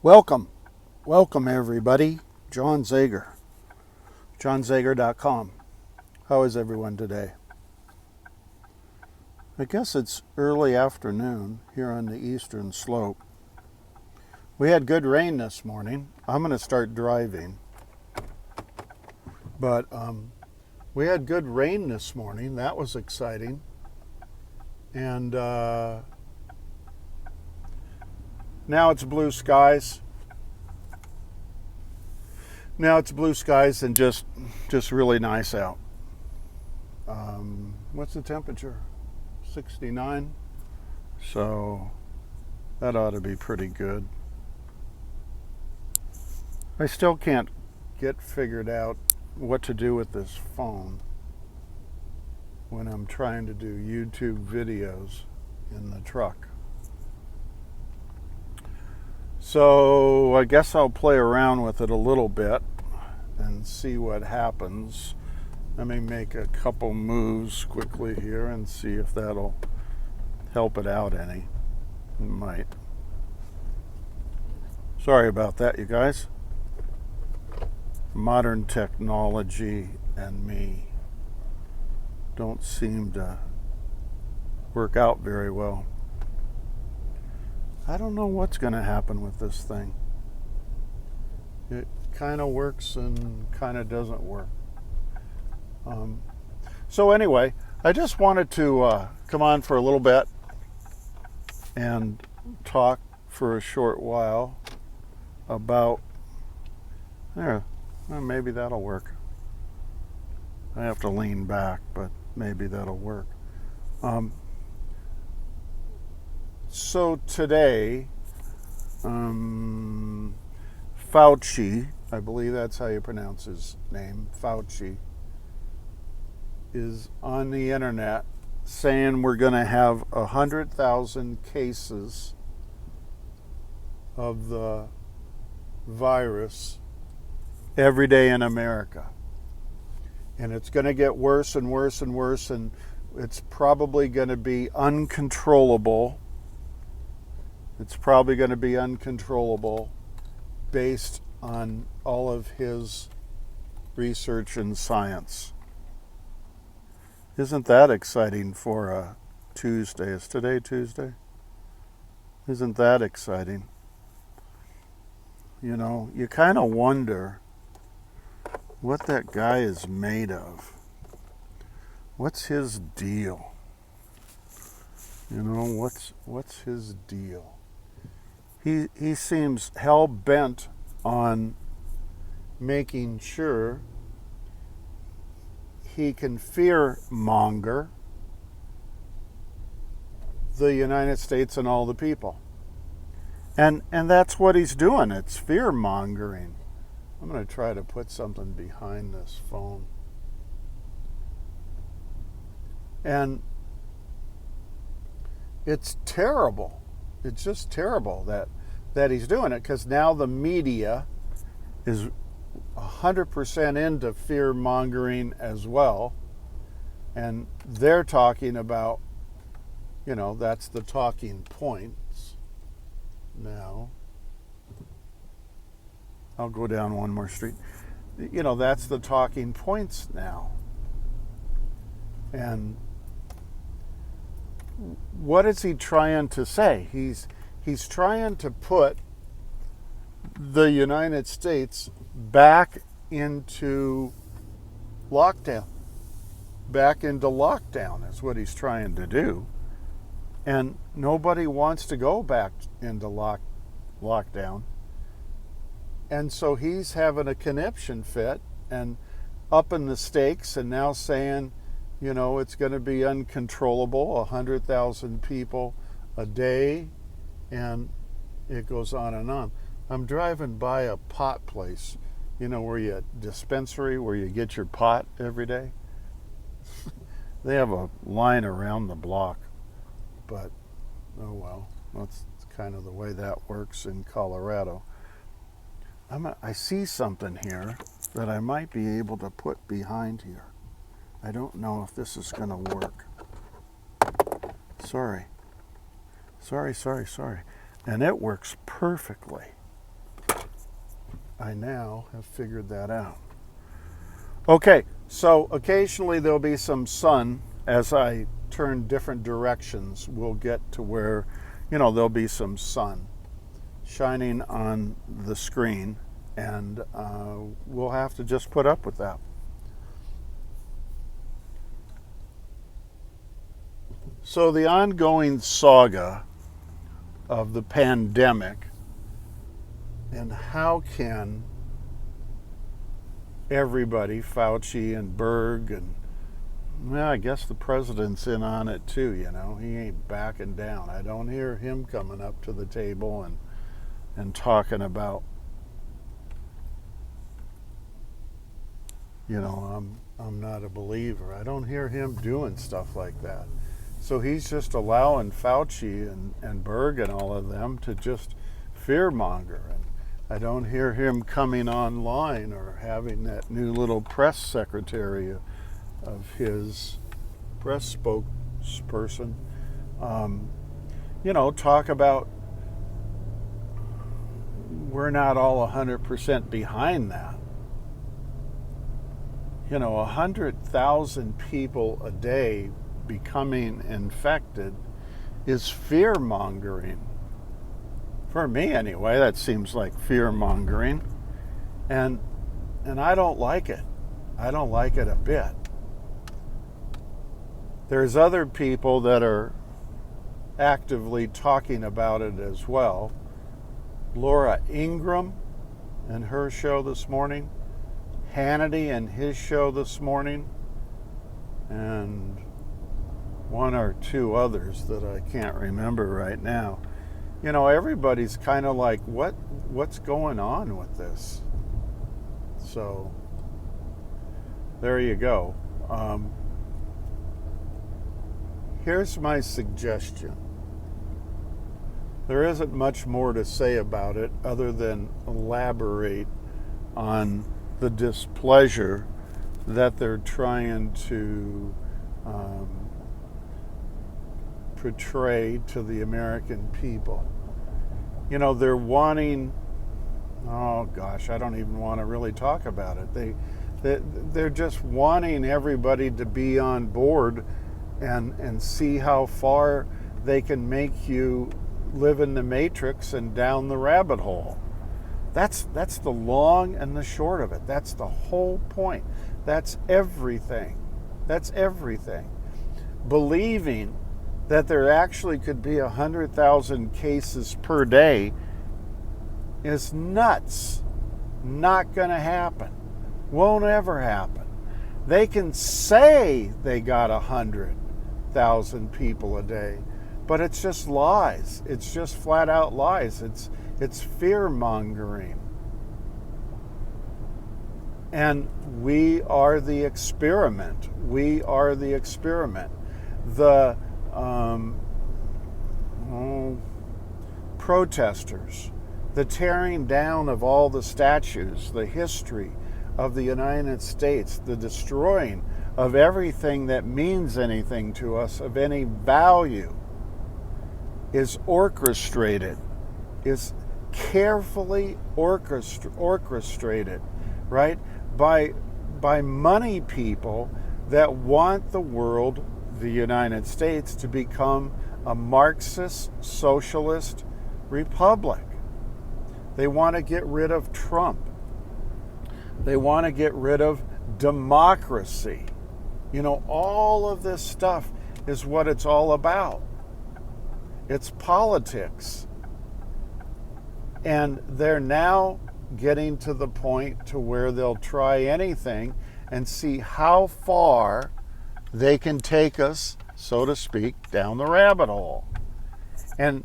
Welcome everybody. John Zager, johnzager.com. How is everyone today? I guess it's early afternoon here on the eastern slope. We had good rain this morning. I'm going to start driving. But we had good rain this morning. That was exciting. And now it's blue skies. Now it's blue skies and just really nice out. What's the temperature? 69. So that ought to be pretty good. I still can't get figured out what to do with this phone when I'm trying to do YouTube videos in the truck. So I guess I'll play around with it a little bit and see what happens. Let me make a couple moves quickly here and see if that'll help it out any. It might. Sorry about that, you guys. Modern technology and me don't seem to work out very well. I don't know what's going to happen with this thing. It kind of works and kind of doesn't work. So anyway, I just wanted to come on for a little bit and talk for a short while about maybe that'll work. I have to lean back, but maybe that'll work. So today, Fauci, I believe that's how you pronounce his name, Fauci, is on the internet saying we're going to have 100,000 cases of the virus every day in America. And it's going to get worse and worse and worse, and it's probably going to be uncontrollable. It's probably going to be uncontrollable based on all of his research and science. Isn't that exciting for a Tuesday? Is today Tuesday? Isn't that exciting? You know, you kind of wonder what that guy is made of. What's his deal? You know, what's his deal? He seems hell-bent on making sure he can fear-monger the United States and all the people. And that's what he's doing. It's fear-mongering. I'm going to try to put something behind this phone. And it's terrible. It's just terrible that he's doing it, because now the media is 100% into fear-mongering as well. And they're talking about, that's the talking points now. I'll go down one more street. That's the talking points now. And what is he trying to say? He's trying to put the United States back into lockdown. Back into lockdown is what he's trying to do. And nobody wants to go back into lockdown. And so he's having a conniption fit and upping the stakes and now saying, it's going to be uncontrollable, 100,000 people a day, and it goes on and on. I'm driving by a pot place, dispensary where you get your pot every day. They have a line around the block, but oh well, that's kind of the way that works in Colorado. I see something here that I might be able to put behind here. I don't know if this is going to work. Sorry. And it works perfectly. I now have figured that out. Okay, so occasionally there'll be some sun as I turn different directions. We'll get to where, there'll be some sun shining on the screen, and we'll have to just put up with that. So the ongoing saga of the pandemic, and how can everybody, Fauci and Berg, and I guess the president's in on it too, he ain't backing down. I don't hear him coming up to the table and talking about, I'm not a believer. I don't hear him doing stuff like that. So he's just allowing Fauci and Berg and all of them to just fearmonger. And I don't hear him coming online or having that new little press secretary of his, press spokesperson, talk about we're not all 100% behind that. 100,000 people a day becoming infected is fear-mongering. For me, anyway, that seems like fear-mongering. And I don't like it. I don't like it a bit. There's other people that are actively talking about it as well. Laura Ingraham and her show this morning, Hannity and his show this morning, and one or two others that I can't remember right now. Everybody's kind of like, what's going on with this? So there you go. Here's my suggestion. There isn't much more to say about it other than elaborate on the displeasure that they're trying to portray to the American people. They're wanting, I don't even want to really talk about it. They're just wanting everybody to be on board and see how far they can make you live in the matrix and down the rabbit hole. That's the long and the short of it. That's the whole point. That's everything. That's everything. Believing that there actually could be 100,000 cases per day is nuts. Not going to happen. Won't ever happen. They can say they got 100,000 people a day, but it's just lies. It's just flat out lies. It's fear-mongering. And we are the experiment. We are the experiment. The protesters, the tearing down of all the statues, the history of the United States, the destroying of everything that means anything to us, of any value, is orchestrated, is carefully orchestrated, right? By money people that want the world, the United States, to become a Marxist socialist republic. They want to get rid of Trump. They want to get rid of democracy. All of this stuff is what it's all about. It's politics. And they're now getting to the point to where they'll try anything and see how far they can take us, so to speak, down the rabbit hole. And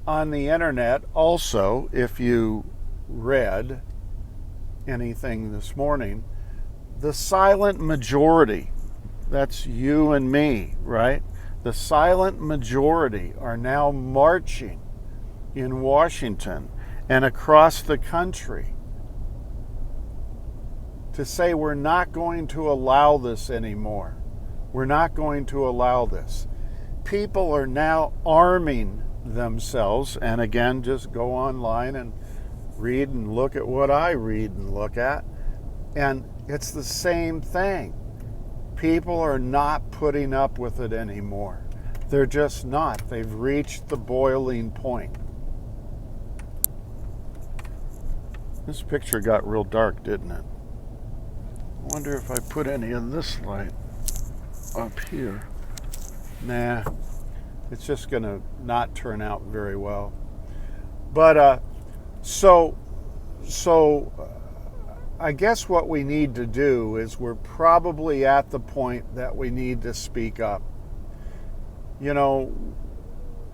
on the internet also, if you read anything this morning, the silent majority, that's you and me, right? The silent majority are now marching in Washington and across the country to say we're not going to allow this anymore. We're not going to allow this. People are now arming themselves, and again, just go online and read and look at what I read and look at. And it's the same thing. People are not putting up with it anymore. They're just not. They've reached the boiling point. This picture got real dark, didn't it? I wonder if I put any of this light up here. Nah, it's just going to not turn out very well. But so I guess what we need to do is we're probably at the point that we need to speak up. You know,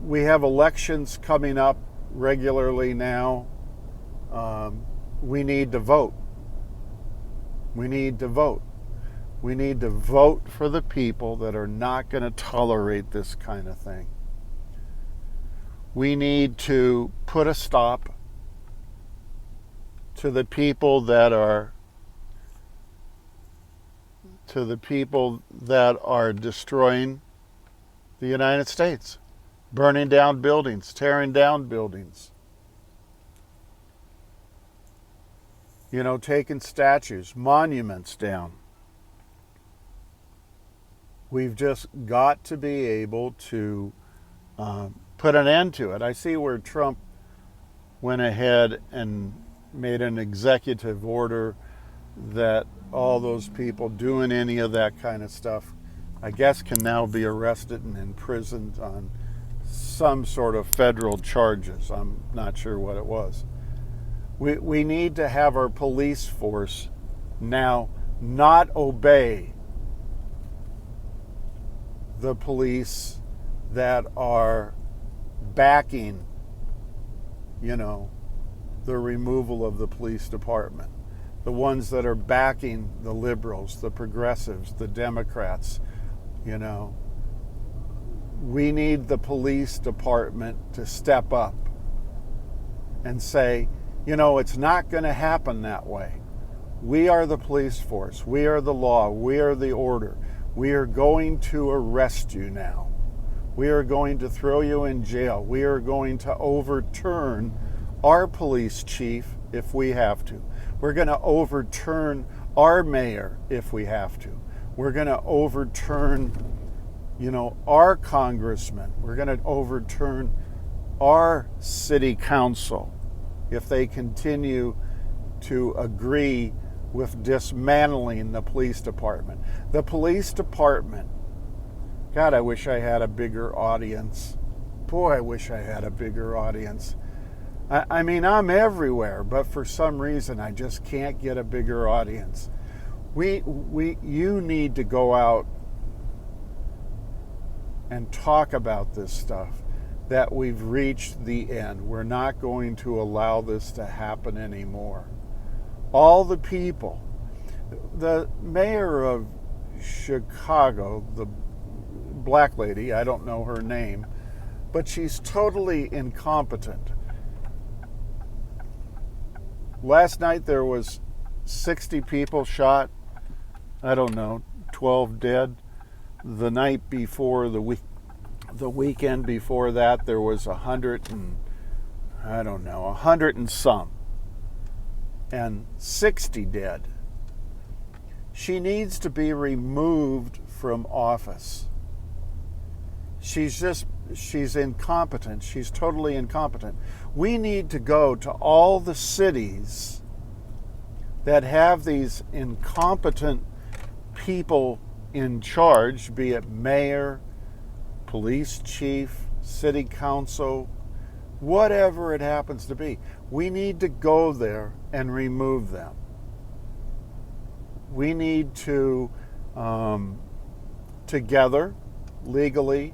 we have elections coming up regularly now. We need to vote. We need to vote. We need to vote for the people that are not going to tolerate this kind of thing. We need to put a stop to the people that are destroying the United States, burning down buildings, tearing down buildings. You know, taking statues, monuments down. We've just got to be able to put an end to it. I see where Trump went ahead and made an executive order that all those people doing any of that kind of stuff, I guess, can now be arrested and imprisoned on some sort of federal charges. I'm not sure what it was. We need to have our police force now not obey the police that are backing, you know, the removal of the police department. The ones that are backing the liberals, the progressives, the Democrats, you know. We need the police department to step up and say, you know, it's not going to happen that way. We are the police force. We are the law. We are the order. We are going to arrest you now. We are going to throw you in jail. We are going to overturn our police chief if we have to. We're going to overturn our mayor if we have to. We're going to overturn, you know, our congressman. We're going to overturn our city council if they continue to agree with dismantling the police department. The police department, God, I wish I had a bigger audience. Boy, I wish I had a bigger audience. I mean, I'm everywhere, but for some reason I just can't get a bigger audience. You need to go out and talk about this stuff, that we've reached the end. We're not going to allow this to happen anymore. All the people, the mayor of Chicago, the black lady, I don't know her name, but she's totally incompetent. Last night there was 60 people shot, I don't know, 12 dead. The night before, the weekend before that, there was 100 and some, and 60 dead. She needs to be removed from office. She's incompetent. She's totally incompetent. We need to go to all the cities that have these incompetent people in charge, be it mayor, police chief, city council, whatever it happens to be. We need to go there and remove them. We need to, together, legally,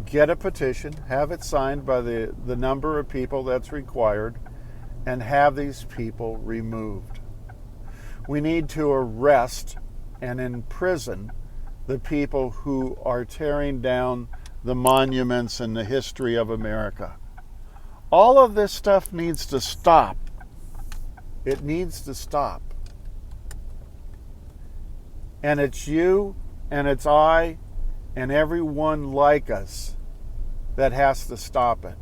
get a petition, have it signed by the number of people that's required, and have these people removed. We need to arrest and imprison the people who are tearing down the monuments and the history of America. All of this stuff needs to stop. It needs to stop. And it's you and it's I and everyone like us that has to stop it.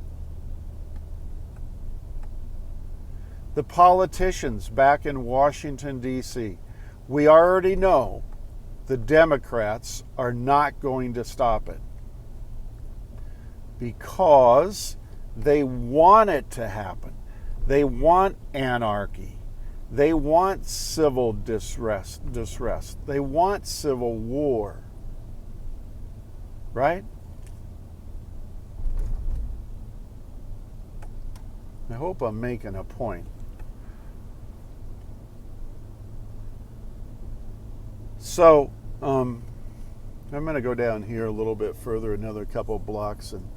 The politicians back in Washington, D.C., we already know the Democrats are not going to stop it because they want it to happen. They want anarchy. They want civil distress. They want civil war. Right? I hope I'm making a point. So, I'm going to go down here a little bit further, another couple blocks, and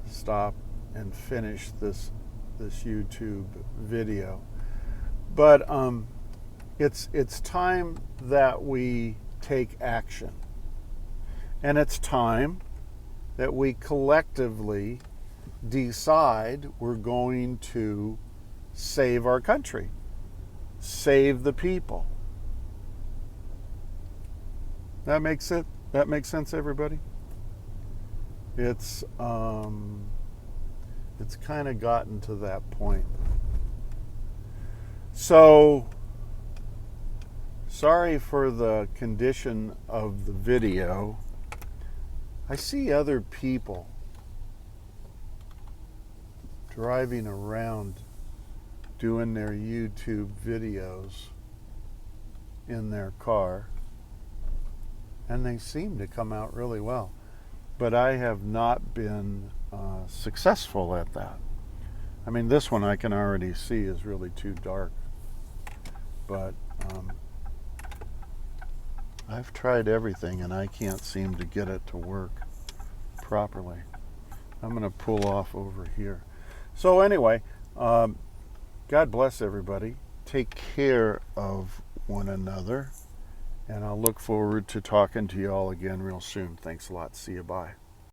stop and finish this YouTube video. But it's time that we take action, and it's time that we collectively decide we're going to save our country, save the people. That makes it. That makes sense, everybody. It's kind of gotten to that point. So, sorry for the condition of the video. I see other people driving around doing their YouTube videos in their car, and they seem to come out really well. But I have not been successful at that. I mean, this one I can already see is really too dark. But I've tried everything and I can't seem to get it to work properly. I'm going to pull off over here. So anyway, God bless everybody. Take care of one another. And I'll look forward to talking to you all again real soon. Thanks a lot. See you. Bye.